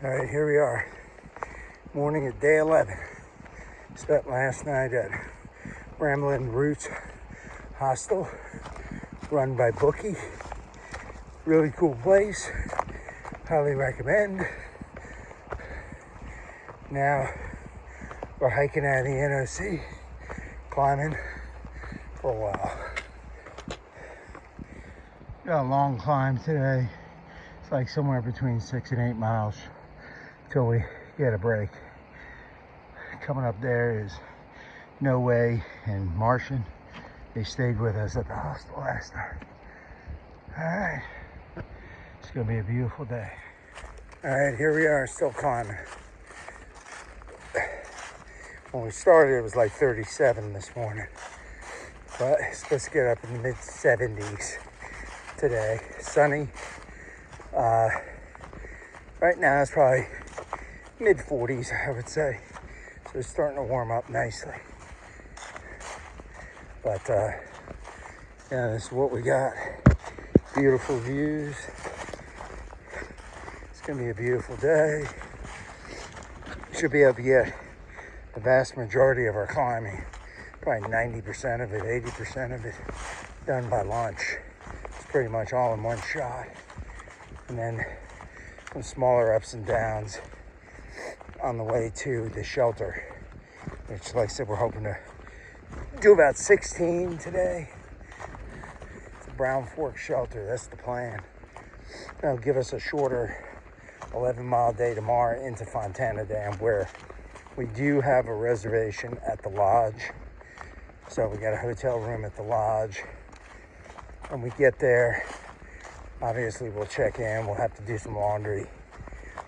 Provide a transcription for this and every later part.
All right, here we are. Morning of day 11. Spent last night at Ramblin' Roots Hostel, run by Bookie. Really cool place. Highly recommend. Now we're hiking out of the NOC, climbing for a while. Got a long climb today. It's like somewhere between 6 and 8 miles till we get a break. Coming up there is No Way and Martian. They stayed with us at the hostel last night. All right, it's gonna be a beautiful day. All right, here we are, still climbing. When we started, it was like 37 this morning, but it's supposed to get up in the mid 70s today. Sunny. Right now it's probably mid 40s, I would say. So it's starting to warm up nicely. But yeah, this is what we got. Beautiful views. It's gonna be a beautiful day. Should be able to get the vast majority of our climbing, probably 90% of it, 80% of it, done by lunch. It's pretty much all in one shot. And then some smaller ups and downs on the way to the shelter, which, like I said, we're hoping to do about 16 today. It's a Brown Fork shelter. That's the plan. That'll give us a shorter 11-mile day tomorrow into Fontana Dam, where we do have a reservation at the lodge. So we got a hotel room at the lodge. When we get there, obviously we'll check in. We'll have to do some laundry.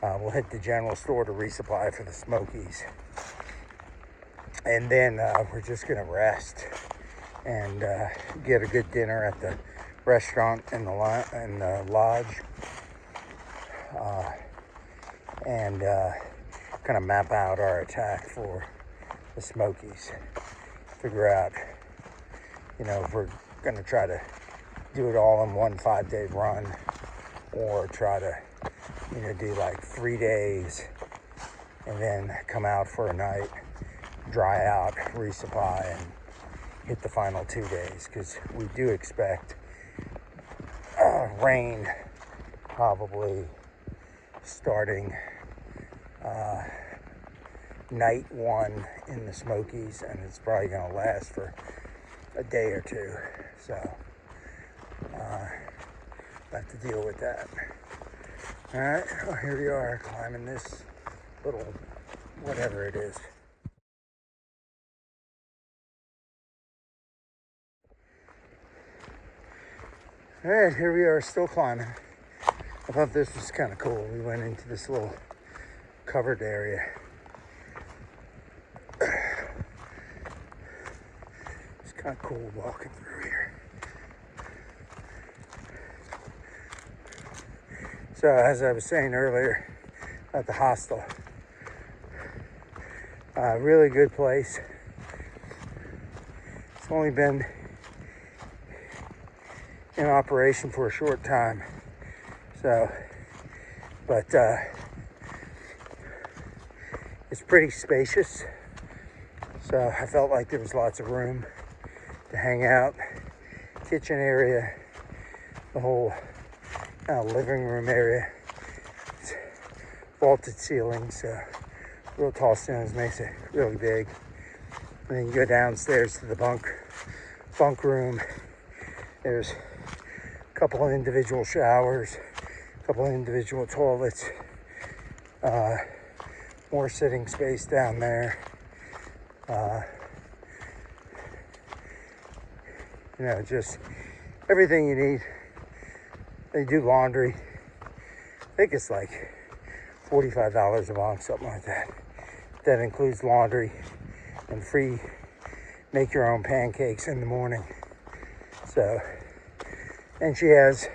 We'll hit the general store to resupply for the Smokies. And then we're just gonna rest and get a good dinner at the restaurant and the lodge. And kind of map out our attack for the Smokies. Figure out, if we're gonna try to do it all in one 5-day run, or try to, do like 3 days and then come out for a night, dry out, resupply, and hit the final 2 days, because we do expect rain probably starting night 1 in the Smokies, and it's probably going to last for a day or two. So have to deal with that. All right, well, here we are climbing this little whatever it is. All right, here we are still climbing. I thought this was kind of cool. We went into this little covered area. It's kind of cool walking through here. So as I was saying earlier at the hostel, really good place. It's only been in operation for a short time. So, but it's pretty spacious. So I felt like there was lots of room to hang out. Kitchen area, the whole living room area. It's vaulted ceilings, so real tall stones makes it really big. And then you go downstairs to the bunk room. There's a couple of individual showers, a couple of individual toilets, more sitting space down there. Just everything you need. They do laundry. I think it's like $45 a month, something like that. That includes laundry and free make your own pancakes in the morning. So, and she has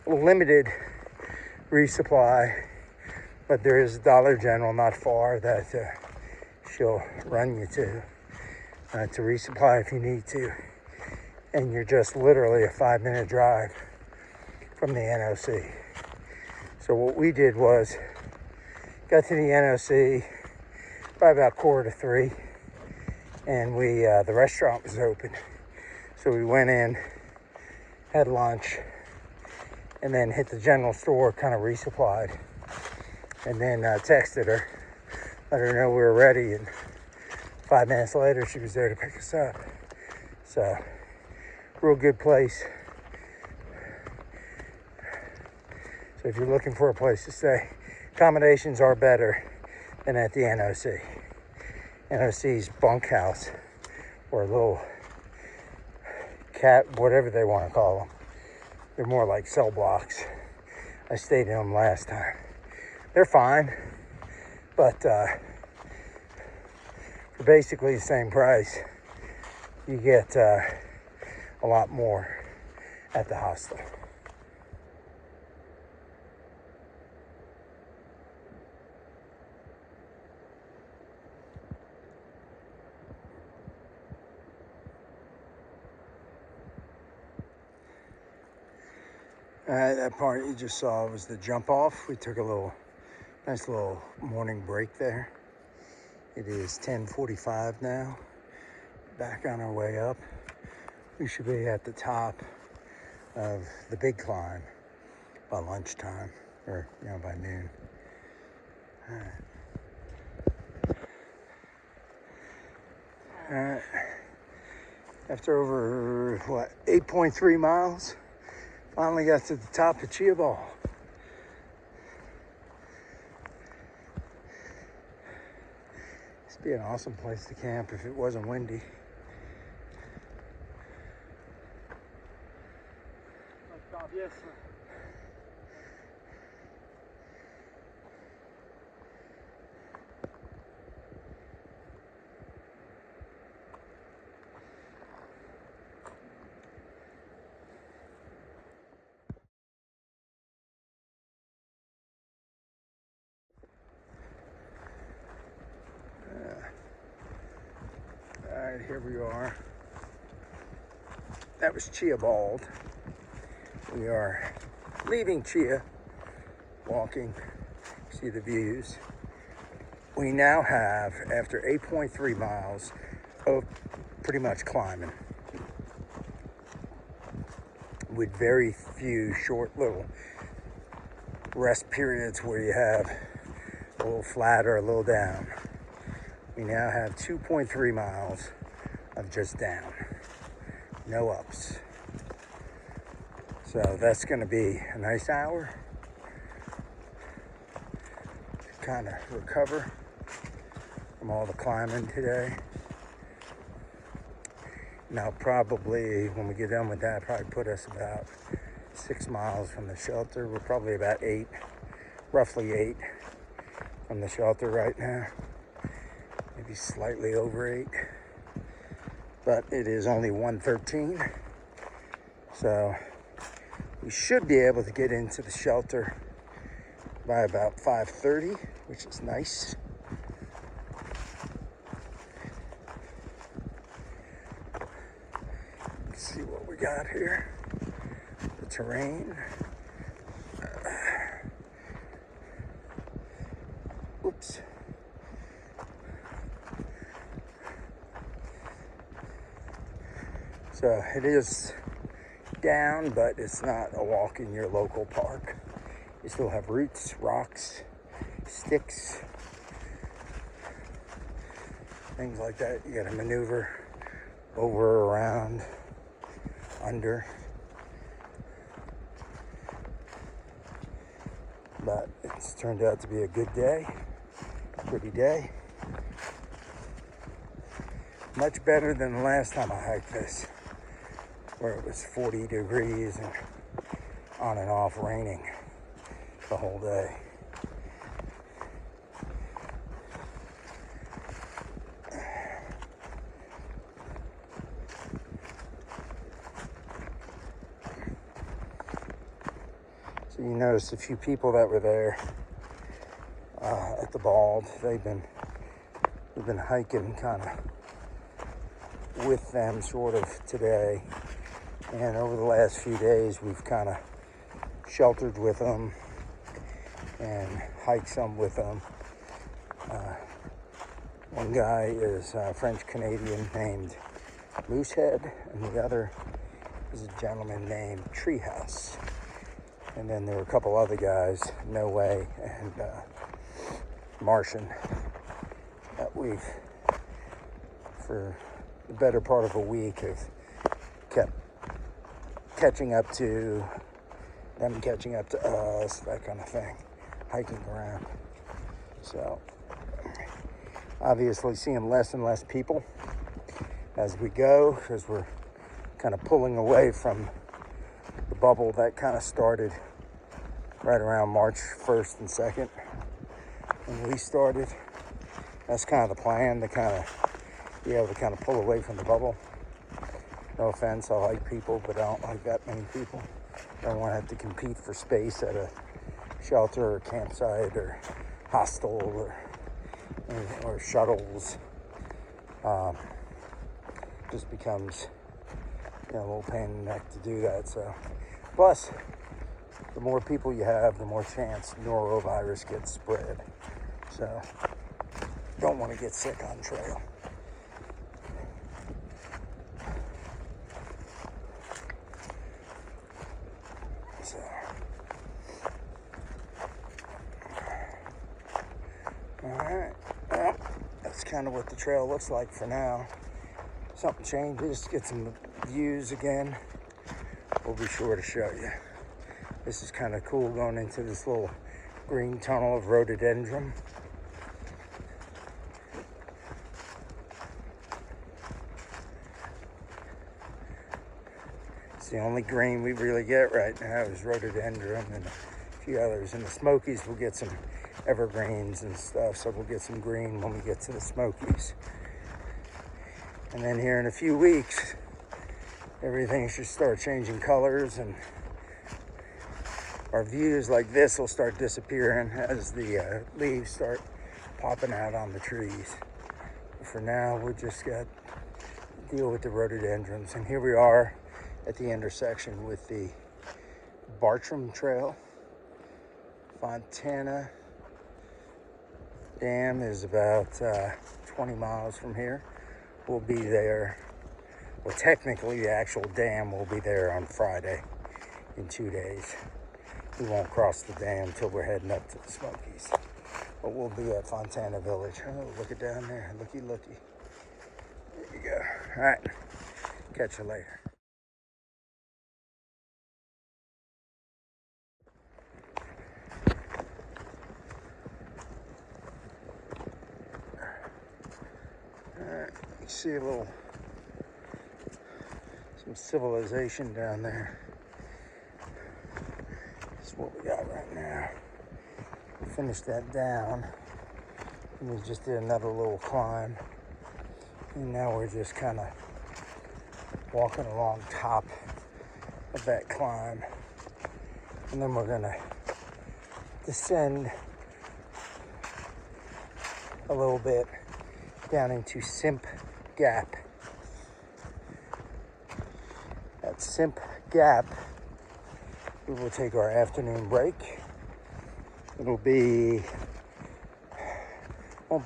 a limited resupply, but there is a Dollar General not far that she'll run you to resupply if you need to. And you're just literally a 5-minute drive from the NOC. So what we did was got to the NOC by about 2:45, and the restaurant was open. So we went in, had lunch, and then hit the general store, kind of resupplied, and then texted her, let her know we were ready, and 5 minutes later she was there to pick us up. So, real good place. So if you're looking for a place to stay, accommodations are better than at the NOC. NOC's bunkhouse, or a little cat, whatever they want to call them. They're more like cell blocks. I stayed in them last time. They're fine, but for basically the same price, you get a lot more at the hostel. That part you just saw was the jump off. We took a nice little morning break there. It is 10:45 now. Back on our way up. We should be at the top of the big climb by lunchtime, or by noon. All right. After over 8.3 miles. Finally got to the top of Cheoah. This would be an awesome place to camp if it wasn't windy. Yes, sir. All right, here we are. That was Cheoah. We are leaving Cheoah, walking, see the views. We now have, after 8.3 miles of pretty much climbing, with very few short little rest periods where you have a little flat or a little down. We now have 2.3 miles of just down, no ups. So that's going to be a nice hour to kind of recover from all the climbing today. Now probably when we get done with that, probably put us about 6 miles from the shelter. We're probably about 8, roughly 8 from the shelter right now. Maybe slightly over 8. But it is only 1:13. So we should be able to get into the shelter by about 5:30, which is nice. Let's see what we got here. The terrain. Oops. So it is down, but it's not a walk in your local park. You still have roots, rocks, sticks, things like that. You gotta maneuver over, around, under. But it's turned out to be a good day, pretty day. Much better than the last time I hiked this, where it was 40 degrees and on and off raining the whole day. So you notice a few people that were there at the Bald. We've been hiking kind of with them sort of today, and over the last few days we've kind of sheltered with them and hiked some with them. One guy is French-Canadian named Moosehead, and the other is a gentleman named Treehouse. And then there were a couple other guys, No Way and Martian, that we've, for the better part of a week, have kept catching up to them, catching up to us, that kind of thing, hiking around. So obviously seeing less and less people as we go, because we're kind of pulling away from the bubble that kind of started right around March 1st and 2nd when we started. That's kind of the plan, to kind of be able to kind of pull away from the bubble. No offense, I like people, but I don't like that many people. I don't want to have to compete for space at a shelter or campsite or hostel or shuttles. Just becomes, a little pain in the neck to do that. So, plus, the more people you have, the more chance norovirus gets spread. So, don't want to get sick on trail. So, alright, well, that's kind of what the trail looks like for now. Something changes, get some views again, we'll be sure to show you. This is kind of cool, going into this little green tunnel of rhododendron. It's the only green we really get right now is rhododendron and a few others. In the Smokies, we'll get some evergreens and stuff, so we'll get some green when we get to the Smokies. And then here in a few weeks, everything should start changing colors, and our views like this will start disappearing as the leaves start popping out on the trees. But for now, we just got to deal with the rhododendrons. And here we are at the intersection with the Bartram Trail. Fontana Dam is about 20 miles from here. We'll be there. Well, technically, the actual dam will be there on Friday in 2 days. We won't cross the dam until we're heading up to the Smokies. But we'll be at Fontana Village. Oh, look it down there. Looky, looky. There you go. All right. Catch you later. All right. You see some civilization down there. That's what we got right now. We finished that down, and we just did another little climb, and now we're just kind of walking along top of that climb, and then we're gonna descend a little bit down into Simp Gap. At Simp Gap, we will take our afternoon break. Won't be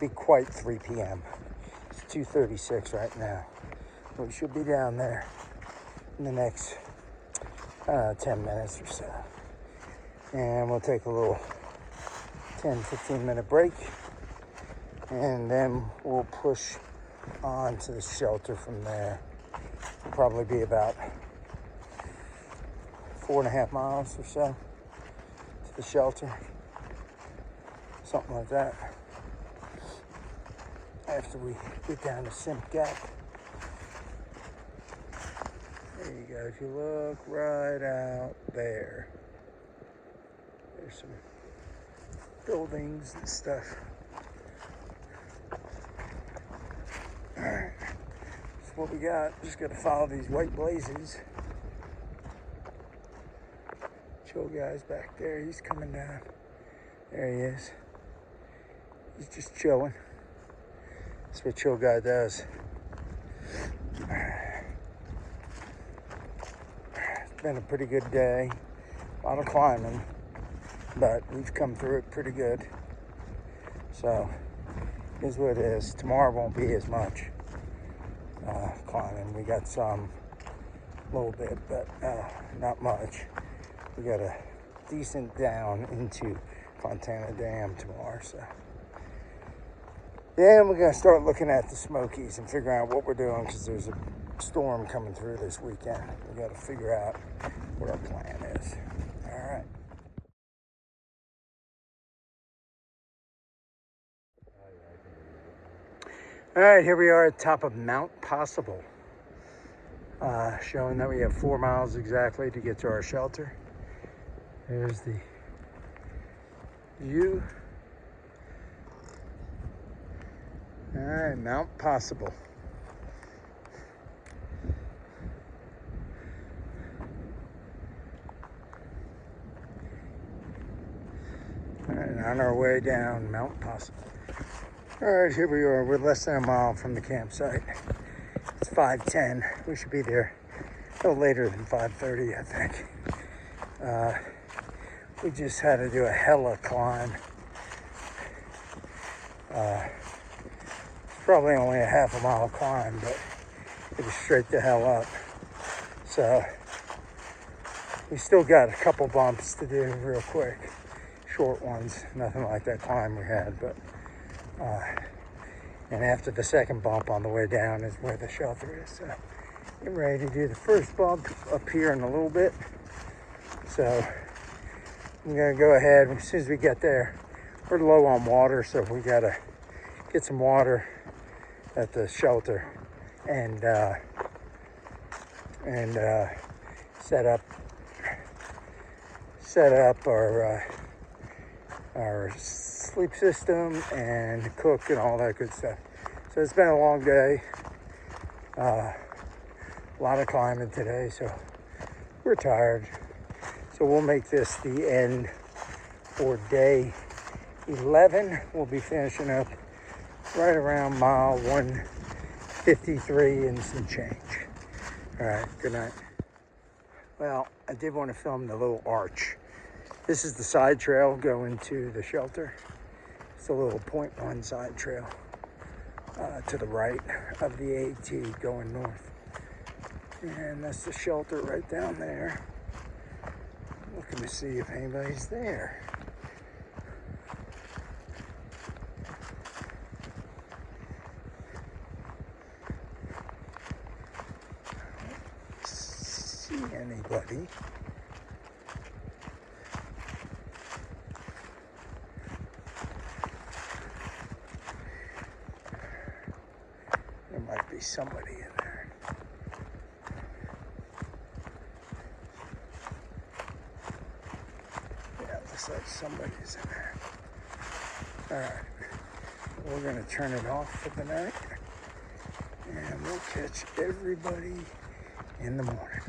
quite 3 p.m. It's 2:36 right now. We should be down there in the next 10 minutes or so. And we'll take a little 10-15 minute break, and then we'll push on to the shelter from there. It'll probably be about 4.5 miles or so to the shelter, something like that, after we get down to Simp Gap. There you go. If you look right out there, there's some buildings and stuff. Alright, that's what we got. Just got to follow these white blazes. Cheoah guy's back there. He's coming down. There he is. He's just chilling. That's what Cheoah guy does. It's been a pretty good day. A lot of climbing, but we've come through it pretty good. So is what it is. Tomorrow won't be as much climbing. We got some, a little bit, but not much. We got a decent down into Fontana Dam tomorrow, so. Then we're gonna start looking at the Smokies and figuring out what we're doing, because there's a storm coming through this weekend. We gotta figure out what our plan is. All right. All right, here we are at the top of Mount Possible, showing that we have 4 miles exactly to get to our shelter. There's the view. All right, Mount Possible. All right, on our way down Mount Possible. All right, here we are. We're less than a mile from the campsite. It's 5:10. We should be there a little later than 5:30, I think. We just had to do a hella climb. Probably only a half a mile climb, but it was straight the hell up. So we still got a couple bumps to do real quick. Short ones, nothing like that climb we had, but and after the second bump on the way down is where the shelter is. So getting ready to do the first bump up here in a little bit. So I'm gonna go ahead as soon as we get there. We're low on water, so we gotta get some water at the shelter and set up our sleep system and cook and all that good stuff. So it's been a long day, a lot of climbing today, so we're tired. So we'll make this the end for day 11. We'll be finishing up right around mile 153 and some change. All right, good night. Well, I did want to film the little arch. This is the side trail going to the shelter. It's a little 0.1 side trail to the right of the AT going north. And that's the shelter right down there. Looking to see if anybody's there. Anybody. There might be somebody in there. Yeah, it looks like somebody's in there. All right, we're gonna turn it off for the night, and we'll catch everybody in the morning.